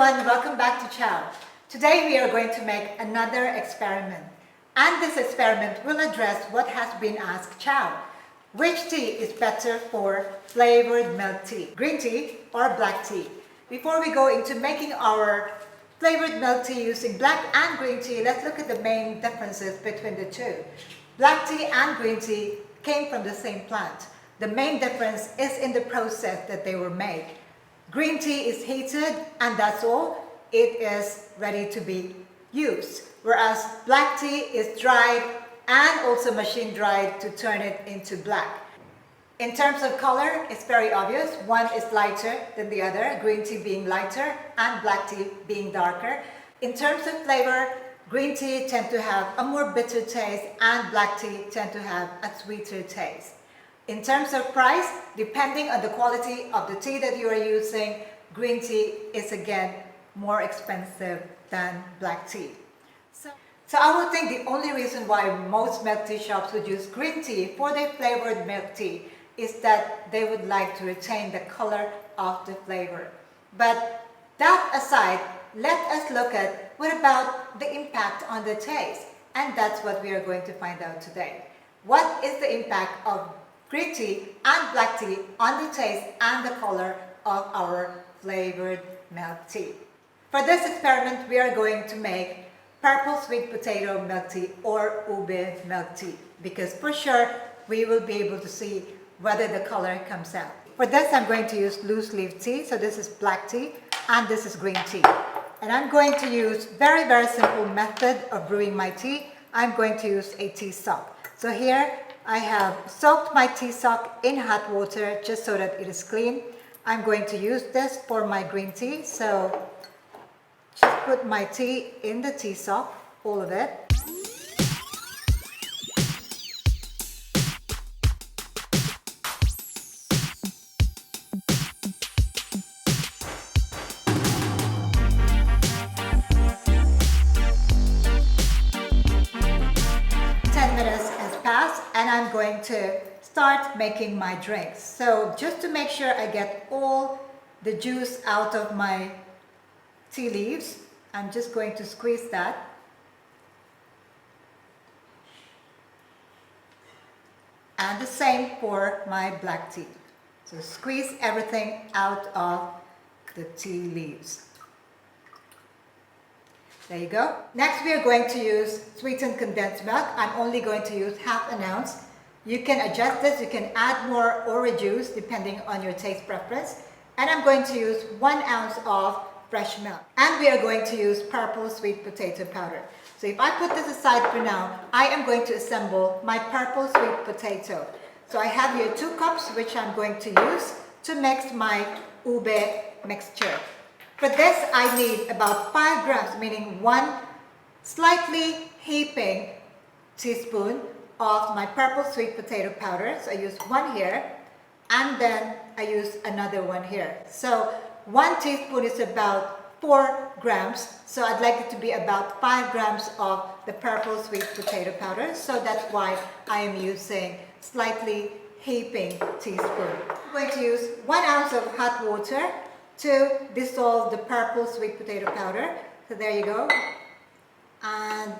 everyone, welcome back to Chao. Today we are going to make another experiment. And this experiment will address what has been asked Chao. Which tea is better for flavored milk tea? Green tea or black tea? Before we go into making our flavored milk tea using black and green tea, let's look at the main differences between the two. Black tea and green tea came from the same plant. The main difference is in the process that they were made. Green tea is heated and that's all. It is ready to be used. Whereas black tea is dried and also machine dried to turn it into black. In terms of color, it's very obvious. One is lighter than the other, green tea being lighter and black tea being darker. In terms of flavor, green tea tend to have a more bitter taste and black tea tend to have a sweeter taste. In terms of price, depending on the quality of the tea that you are using, green tea is again more expensive than black tea. So I would think the only reason why most milk tea shops would use green tea for their flavored milk tea is that they would like to retain the color of the flavor. But that aside, let us look at what about the impact on the taste, and that's what we are going to find out today. What is the impact of green tea and black tea on the taste and the color of our flavored milk tea? For this experiment, we are going to make purple sweet potato milk tea or ube milk tea, because for sure we will be able to see whether the color comes out. For this, I'm going to use loose leaf tea. So this is black tea and this is green tea. And I'm going to use very simple method of brewing my tea. I'm going to use a tea sock. So here I have soaked my tea sock in hot water just so that it is clean. I'm going to use this for my green tea. So just put my tea in the tea sock, all of it. And I'm going to start making my drinks. So just to make sure I get all the juice out of my tea leaves, I'm just going to squeeze that. And the same for my black tea. So squeeze everything out of the tea leaves. There you go. Next we are going to use sweetened condensed milk. I'm only going to use half an ounce. You can adjust this, you can add more or reduce depending on your taste preference. And I'm going to use 1 ounce of fresh milk. And we are going to use purple sweet potato powder. So if I put this aside for now, I am going to assemble my purple sweet potato. So I have here 2 cups which I'm going to use to mix my ube mixture. For this, I need about 5 grams, meaning 1 slightly heaping teaspoon of my purple sweet potato powder. So I use 1 here, and then I use another 1 here. So 1 teaspoon is about 4 grams. So I'd like it to be about 5 grams of the purple sweet potato powder. So that's why I am using slightly heaping teaspoon. I'm going to use 1 ounce of hot water to dissolve the purple sweet potato powder. So there you go. And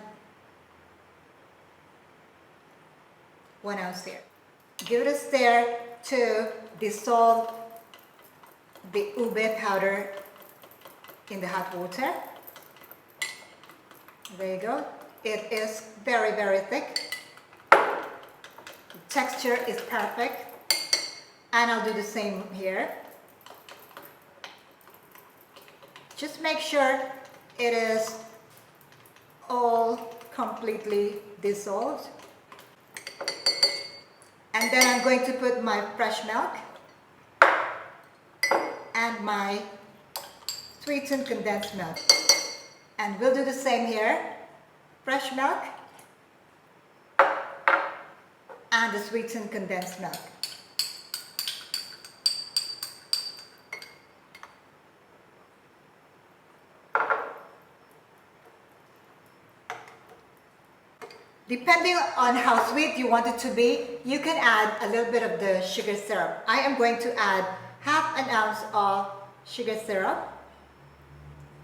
1 ounce here. Give it a stir to dissolve the ube powder in the hot water. There you go. It is very thick. The texture is perfect. And I'll do the same here. Just make sure it is all completely dissolved. And then I'm going to put my fresh milk and my sweetened condensed milk. And we'll do the same here. Fresh milk and the sweetened condensed milk. Depending on how sweet you want it to be, you can add a little bit of the sugar syrup. I am going to add half an ounce of sugar syrup.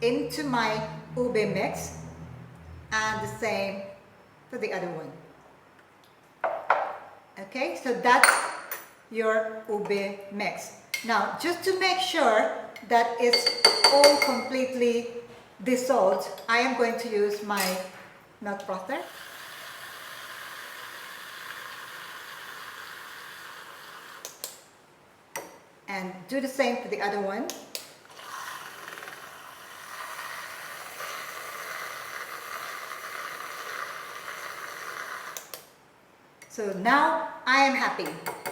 into my ube mix, and the same for the other one. Okay, so that's your ube mix. Now, just to make sure that it's all completely dissolved, I am going to use my milk frother. And do the same for the other one. So now I am happy.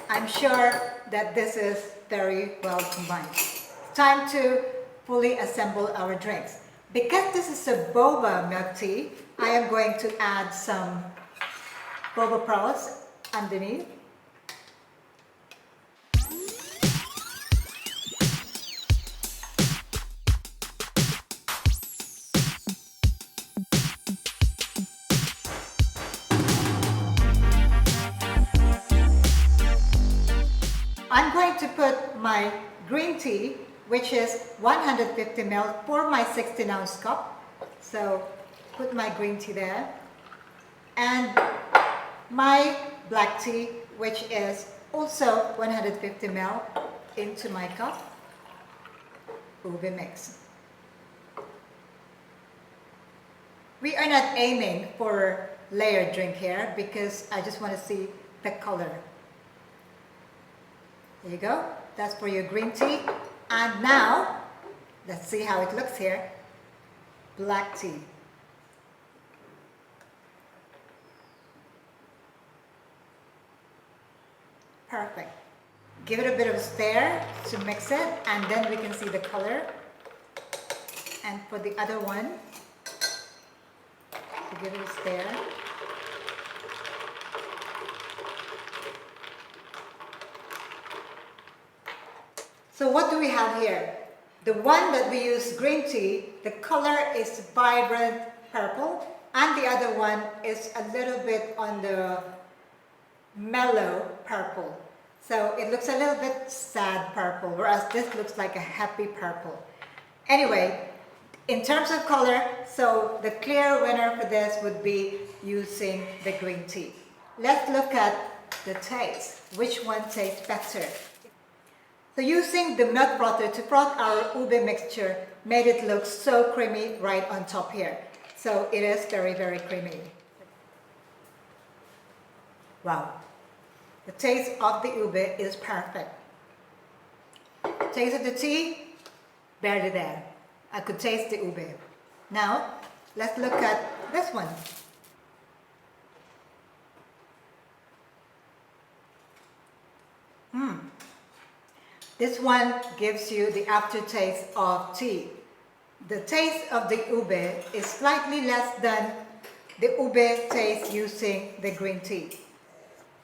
I'm sure that this is very well combined. It's time to fully assemble our drinks. Because this is a boba milk tea, I am going to add some boba pearls underneath. I'm going to put my green tea, which is 150 ml for my 16-ounce cup. So put my green tea there. And my black tea, which is also 150 ml into my cup. Ube mix. We are not aiming for layered drink here because I just want to see the color. There you go. That's for your green tea. And now, let's see how it looks here. Black tea. Perfect. Give it a bit of a stir to mix it, and then we can see the color. And for the other one, to give it a stir. So what do we have here? The one that we use green tea, the color is vibrant purple, and the other one is a little bit on the mellow purple. So it looks a little bit sad purple, whereas this looks like a happy purple. Anyway, in terms of color, so the clear winner for this would be using the green tea. Let's look at the taste. Which one tastes better? So using the milk frother to froth our ube mixture made it look so creamy right on top here. So it is very, very creamy. Wow. The taste of the ube is perfect. Taste of the tea, barely there. I could taste the ube. Now, let's look at this one. This one gives you the aftertaste of tea. The taste of the ube is slightly less than the ube taste using the green tea.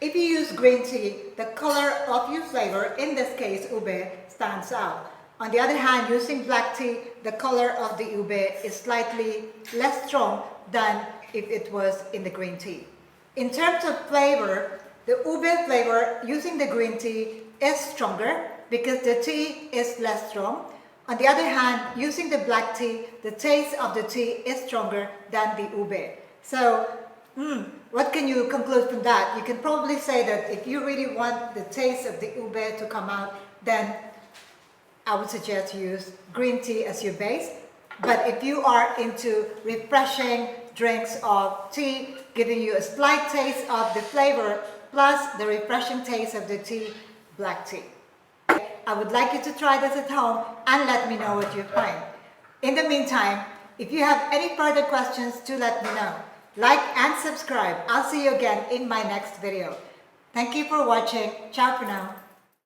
If you use green tea, the color of your flavor, in this case ube, stands out. On the other hand, using black tea, the color of the ube is slightly less strong than if it was in the green tea. In terms of flavor, the ube flavor using the green tea is stronger because the tea is less strong. On the other hand, using the black tea, the taste of the tea is stronger than the ube. So, what can you conclude from that? You can probably say that if you really want the taste of the ube to come out, then I would suggest you use green tea as your base. But if you are into refreshing drinks of tea, giving you a slight taste of the flavor plus the refreshing taste of the tea, black tea. I would like you to try this at home and let me know what you find. In the meantime, if you have any further questions, do let me know. Like and subscribe. I'll see you again in my next video. Thank you for watching. Ciao for now.